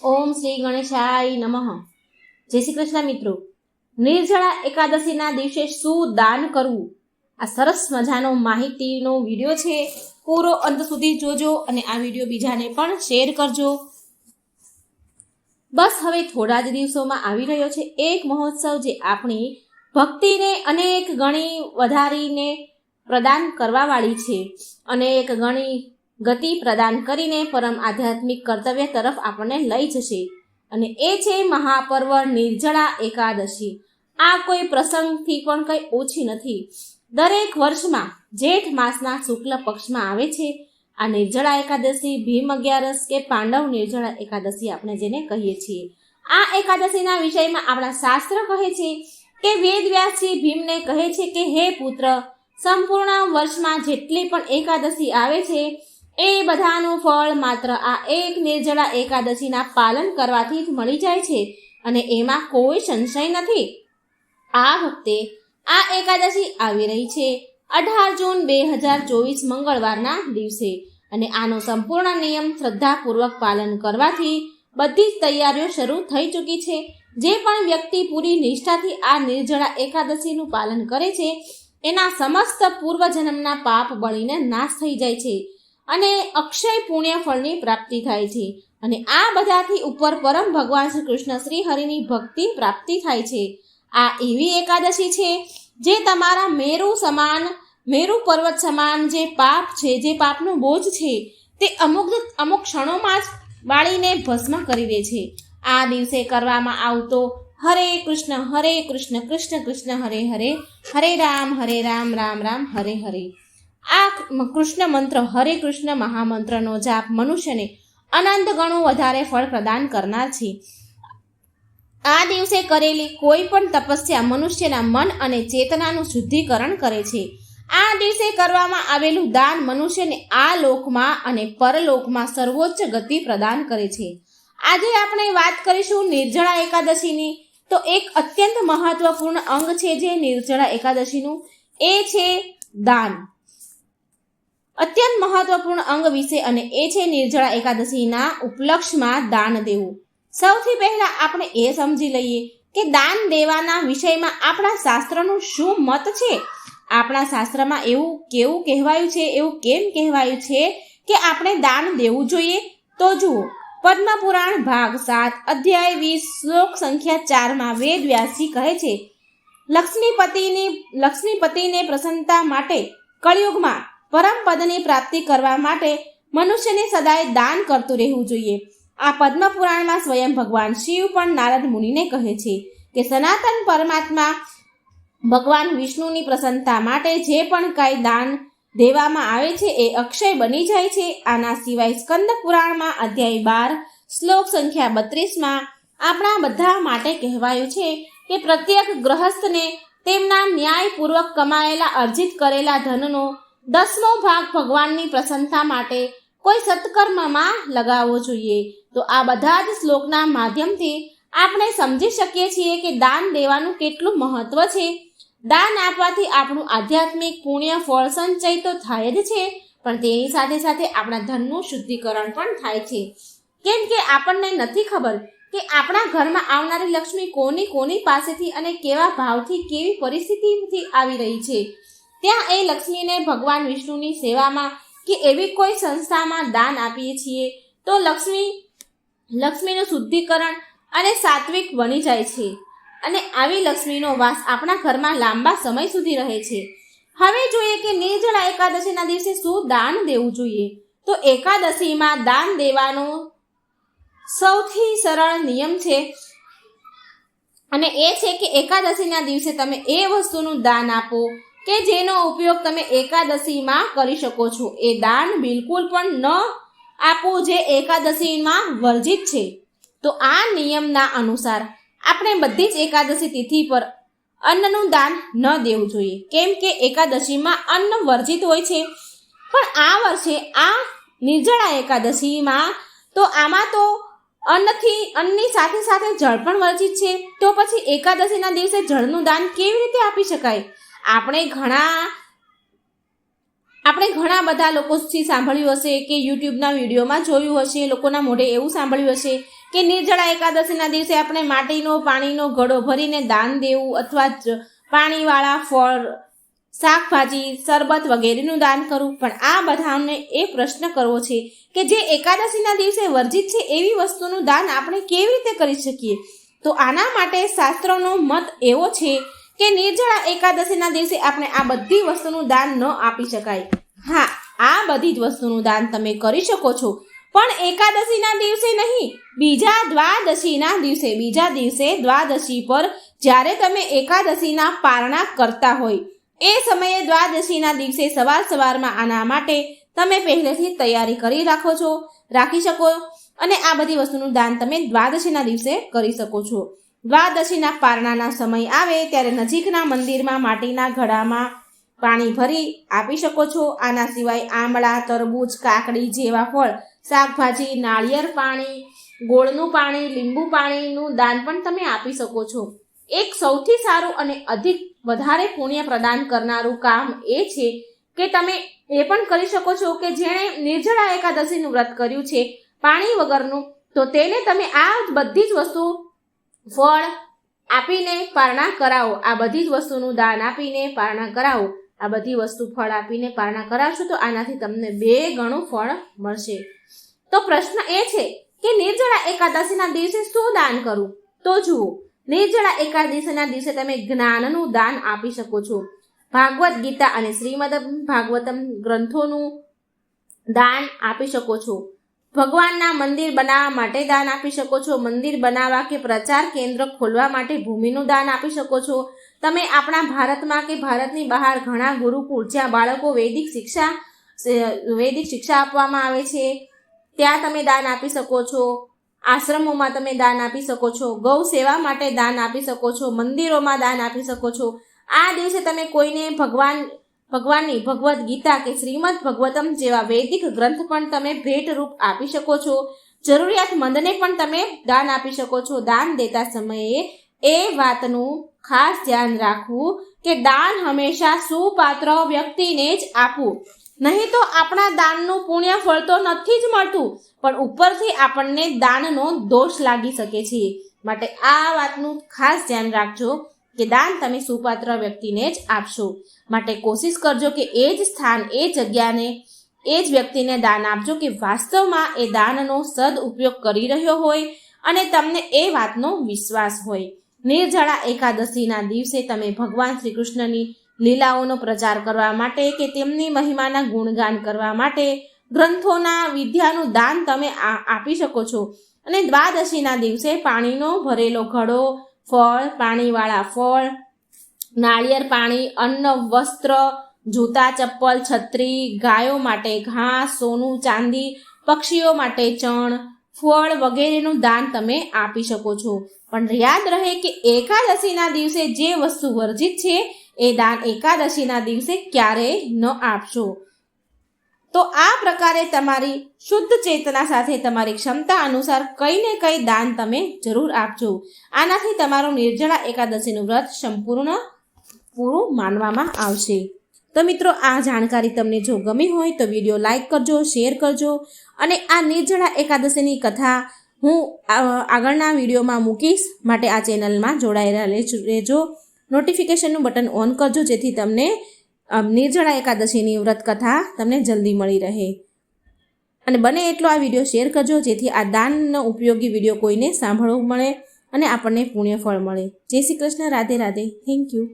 ઓમ શ્રી ગણેશાય નમઃ। જય શ્રી કૃષ્ણ મિત્રો। નિર્જળા એકાદશીના દિવસે શું દાન કરવું, આ સરસ મજાનો માહિતીનો વિડીયો છે। પૂરો અંત સુધી જોજો અને આ વિડીયો બીજાને પણ શેર કરજો। બસ હવે થોડા જ દિવસોમાં આવી રહ્યો છે એક મહોત્સવ, જે આપણી ભક્તિને અનેક ગણી વધારીને પ્રદાન કરવાવાળી છે, અનેક ગણી ગતિ પ્રદાન કરીને પરમ આધ્યાત્મિક કર્તવ્ય તરફ આપણને લઈ જશે, અને એ છે મહાપર્વ નિર્જળા એકાદશી। આ કોઈ પ્રસંગથી પણ કંઈ ઓછી નથી। દરેક વર્ષમાં જેઠ માસના શુક્લ પક્ષમાં આવે છે આ નિર્જળા એકાદશી, ભીમ અગિયારસ કે પાંડવ નિર્જળા એકાદશી આપણે જેને કહીએ છીએ। આ એકાદશીના વિષયમાં આપણા શાસ્ત્ર કહે છે કે વેદવ્યાસજી ભીમને કહે છે કે હે પુત્ર, સંપૂર્ણ વર્ષમાં જેટલી પણ એકાદશી આવે છે એ બધાનું ફળ માત્ર આ એક નિર્જળા એકાદશીના પાલન કરવાથી જ મળી જાય છે, અને એમાં કોઈ સંશય નથી। આ વખતે આ એકાદશી આવી રહી છે 18 જૂન 2024 મંગળવારના દિવસે, અને આનો સંપૂર્ણ નિયમ શ્રદ્ધાપૂર્વક પાલન કરવાથી બધી જ તૈયારીઓ શરૂ થઈ ચૂકી છે। જે પણ વ્યક્તિ પૂરી નિષ્ઠાથી આ નિર્જળા એકાદશીનું પાલન કરે છે એના સમસ્ત પૂર્વજન્મના પાપ બળીને નાશ થઈ જાય છે અને અક્ષય પુણ્ય ફળની પ્રાપ્તિ થાય છે, અને આ બધાથી ઉપર પરમ ભગવાન શ્રી કૃષ્ણ શ્રી હરિની ભક્તિ પ્રાપ્તિ થાય છે। આ એવી એકાદશી છે જે તમારા મેરુ પર્વત સમાન જે પાપ છે, જે પાપનો બોજ છે, તે અમુક ક્ષણોમાં જ બાળીને ભસ્મ કરી દે છે। આ દિવસે કરવામાં આવતો હરે કૃષ્ણ કૃષ્ણ કૃષ્ણ હરે હરે, હરે રામ રામ રામ હરે હરે, આ કૃષ્ણ મંત્ર હરે કૃષ્ણ મહામંત્રનો જાપ મનુષ્યને અનંત ગણું વધારે ફળ પ્રદાન કરનાર છે। આ દિવસે કરેલી કોઈ પણ તપસ્યા મનુષ્યના મન અને ચેતનાનું શુદ્ધિકરણ કરે છે। આ દિવસે કરવામાં આવેલું દાન મનુષ્યને આ લોકમાં અને પરલોકમાં સર્વોચ્ચ ગતિ પ્રદાન કરે છે। આજે આપણે વાત કરીશું નિર્જળા એકાદશીની, તો એક અત્યંત મહત્વપૂર્ણ અંગ છે જે નિર્જળા એકાદશીનું, એ છે દાન। અત્યંત મહત્વપૂર્ણ અંગ વિશે, અને એ છે નિર્જળા એકાદશીના ઉપલક્ષમાં દાન દેવું। સૌથી પહેલા આપણે એ સમજી લઈએ કે દાન દેવાના વિષયમાં આપણા શાસ્ત્રનું શું મત છે। આપણા શાસ્ત્રમાં એવું કેમ કહેવાયું છે કે આપણે દાન દેવું જોઈએ? તો જુઓ, પદ્મપુરાણ ભાગ 7 અધ્યાય 20 શ્લોક સંખ્યા 4 વેદ વ્યાસજી કહે છે, લક્ષ્મીપતિને પ્રસન્નતા માટે કળિયુગમાં પરમ પદની પ્રાપ્તિ કરવા માટે મનુષ્યને સદાય દાન કરતું રહેવું જોઈએ। આ પદ્મપુરાણમાં સ્વયં ભગવાન શિવ પણ નારદ મુનિને કહે છે કે સનાતન પરમાત્મા ભગવાન વિષ્ણુની પ્રસન્નતા માટે જે પણ કાંઈ દાન દેવામાં આવે છે એ અક્ષય બની જાય છે। આના સિવાય સ્કંદ પુરાણમાં અધ્યાય 12 શ્લોક સંખ્યા 32 આપણા બધા માટે કહેવાયું છે કે પ્રત્યેક ગૃહસ્થને તેમના ન્યાયપૂર્વક કમાયેલા અર્જિત કરેલા ધનનો 10મો ભાગ ભગવાનની પ્રસન્નતા માટે કોઈ સત્કર્મમાં લગાવવો જોઈએ। તો આ બધા જ શ્લોકના માધ્યમથી આપણે સમજી શકીએ છીએ કે દાન દેવાનું કેટલું મહત્વ છે। દાન આપવાથી આપણું આધ્યાત્મિક પુણ્ય ફળ સંચય તો થાય જ છે, પણ તેની સાથે સાથે આપણા ધનનું શુદ્ધિકરણ પણ થાય છે। કેમ કે આપણને નથી ખબર કે આપણા ઘરમાં આવનારી લક્ષ્મી કોની પાસેથી અને કેવા ભાવથી, કેવી પરિસ્થિતિથી આવી રહી છે। ત્યાં એ લક્ષ્મીને ભગવાન વિષ્ણુની સેવામાં કે એવી કોઈ સંસ્થામાં દાન આપીએ છીએ તો લક્ષ્મીનું શુદ્ધિકરણ અને સાત્વિક બની જાય છે, અને આવી લક્ષ્મીનો વાસ આપણા ઘરમાં લાંબા સમય સુધી રહે છે। હવે જોઈએ કે નિર્જળા એકાદશીના દિવસે શું દાન દેવું જોઈએ। તો એકાદશીમાં દાન દેવાનો સૌથી સરળ નિયમ છે, અને એ છે કે એકાદશીના દિવસે તમે એ વસ્તુનું દાન આપો કે જેનો ઉપયોગ તમે એકાદશીમાં કરી શકો છો। એ દાન બિલકુલ પણ ન આપવું જે એકાદશીમાં વર્જિત છે। તો આ નિયમના અનુસાર આપણે બધી જ એકાદશી તિથિ પર અન્નનું દાન ન દેવું જોઈએ, કેમ કે એકાદશીમાં અન્ન વર્જિત હોય છે। પણ આ વર્ષે આ નિર્જળા એકાદશીમાં તો આમાં તો અન્નની સાથે સાથે જળ પણ વર્જિત છે। તો પછી એકાદશીના દિવસે જળનું દાન કેવી રીતે આપી શકાય? આપણે ઘણા આપણે ઘણા બધા લોકોથી સાંભળ્યું હશે કે યુટ્યુબના વિડીયોમાં જોયું હશે, લોકોના મોઢે એવું સાંભળ્યું હશે કે નિર્જળા એકાદશીના દિવસે આપણે માટીનો પાણીનો ઘડો ભરીને દાન દેવું અથવા પાણીવાળા ફળ, શાકભાજી, શરબત વગેરેનું દાન કરવું. પણ આ બધાને એ પ્રશ્ન કરવો છે કે જે એકાદશીના દિવસે વર્જિત છે એવી વસ્તુનું દાન આપણે કેવી રીતે કરી શકીએ? તો આના માટે શાસ્ત્રોનો મત એવો છે કે નિર્જળા એકાદશીના દિવસે આપણે આ બધી વસ્તુનું દાન ન આપી શકાય. હા, આ બધી જ વસ્તુનું દાન તમે કરી શકો છો, પણ એકાદશીના દિવસે નહીં, બીજા દિવસે દ્વાદશી પર જ્યારે તમે એકાદશીના પારણા કરતા હોય એ સમયે દ્વાદશીના દિવસે સવારમાં આના માટે તમે પહેલેથી તૈયારી કરી રાખી શકો અને આ બધી વસ્તુનું દાન તમે દ્વાદશીના દિવસે કરી શકો છો. દ્વાદશીના પારણાના સમય આવે ત્યારે નજીકના મંદિરમાં માટીના ઘડામાં પાણી ભરી આપી શકો છો. આના સિવાય આંબળા, તરબૂચ, કાકડી જેવા ફળ, શાકભાજી, નાળિયેર પાણી, ગોળનું પાણી, લીંબુ પાણીનું દાન પણ તમે આપી શકો છો. એક સૌથી સારું અને વધારે પુણ્ય પ્રદાન કરનારું કામ એ છે કે તમે એ પણ કરી શકો છો કે જેણે નિર્જળા એકાદશીનું વ્રત કર્યું છે પાણી વગરનું, તો તેને તમે આ બધી જ વસ્તુ ફળ આપીને પારણા કરાવો. આ બધી જ વસ્તુનું દાન આપીને પારણા કરાવો. આ બધી વસ્તુ ફળ આપીને પારણા કરાવશો તો આનાથી તમને 2 ગણું ફળ મળશે. તો પ્રશ્ન એ છે કે નિર્જળા એકાદશીના દિવસે શું દાન કરવું? તો જુઓ, નિર્જળા એકાદશીના દિવસે તમે જ્ઞાનનું દાન આપી શકો છો. ભાગવત ગીતા અને શ્રીમદ ભાગવતમ ગ્રંથોનું દાન આપી શકો છો. ભગવાનના મંદિર બનાવવા માટે દાન આપી શકો છો. મંદિર બનાવવા કે પ્રચાર કેન્દ્ર ખોલવા માટે ભૂમિનું દાન આપી શકો છો. તમે આપણા ભારતમાં કે ભારતની બહાર ઘણા ગુરુકુળ જ્યાં બાળકો વૈદિક શિક્ષા આપવામાં આવે છે ત્યાં તમે દાન આપી શકો છો. આશ્રમોમાં તમે દાન આપી શકો છો. ગૌ સેવા માટે દાન આપી શકો છો. મંદિરોમાં દાન આપી શકો છો. આ દિવસે તમે કોઈને ભગવાનની ભગવદ્ ગીતા કે શ્રીમદ ભાગવતમ જેવા વૈદિક ગ્રંથ પણ તમે ભેટ રૂપ આપી શકો છો. જરૂરિયાતમંદને પણ તમે દાન આપી શકો છો. દાન દેતા સમયે એ વાતનું ખાસ ધ્યાન રાખવું કે દાન હંમેશા સુપાત્ર વ્યક્તિને જ આપવું, નહીં તો આપણા દાનનું પુણ્ય ફળ તો નથી જ મળતું, પણ ઉપરથી આપણને દાનનો દોષ લાગી શકે છે. માટે આ વાતનું ખાસ ધ્યાન રાખજો કે દાન તમે સુપાત્ર વ્યક્તિને જ આપશો. માટે કોશિશ કરજો કે એ જ સ્થાન, એ જગ્યાને, એ જ વ્યક્તિને દાન આપજો કે વાસ્તવમાં એ દાનનો સદઉપયોગ કરી રહ્યો હોય અને તમને એ વાતનો વિશ્વાસ હોય. નિર્જળા એકાદશીના દિવસે તમે ભગવાન શ્રી કૃષ્ણની લીલાઓનો પ્રચાર કરવા માટે કે તેમની મહિમાના ગુણગાન કરવા માટે ગ્રંથોના વિદ્યાનું દાન તમે આપી શકો છો. અને દ્વાદશીના દિવસે પાણીનો ભરેલો ઘડો, ફળ, પાણીવાળા ફળ, નાળિયેર પાણી, અન્ન, વસ્ત્ર, જૂતા, ચપ્પલ, છત્રી, ગાયો માટે ઘાસ, સોનું, ચાંદી, પક્ષીઓ માટે ચણ, ફળ વગેરેનું દાન તમે આપી શકો છો. પણ યાદ રહે કે એકાદશીના દિવસે જે વસ્તુ વર્જિત છે એ દાન એકાદશીના દિવસે ક્યારેય ન આપશો. તો આ પ્રકારે તમારી શુદ્ધ ચેતના સાથે તમારી ક્ષમતા અનુસાર કંઈ ને કંઈ દાન તમે જરૂર આપજો. આનાથી તમારું નિર્જળા એકાદશીનું વ્રત પૂરું માનવામાં આવશે. તો મિત્રો, આ જાણકારી તમને જો ગમી હોય તો વિડીયો લાઈક કરજો, શેર કરજો અને આ નિર્જળા એકાદશીની કથા હું આગળના વિડીયોમાં મૂકીશ. માટે આ ચેનલમાં જોડાયેલા રહેજો. નોટિફિકેશનનું બટન ઓન કરજો જેથી તમને નિર્જળા એકાદશીની વ્રત કથા તમને જલ્દી મળી રહે. અને બને એટલો આ વિડીયો શેર કરજો જેથી આ દાનનો ઉપયોગી વિડીયો કોઈને સાંભળવું મળે અને આપણને પુણ્ય ફળ મળે. જય શ્રી કૃષ્ણ. રાધે રાધે. Thank you.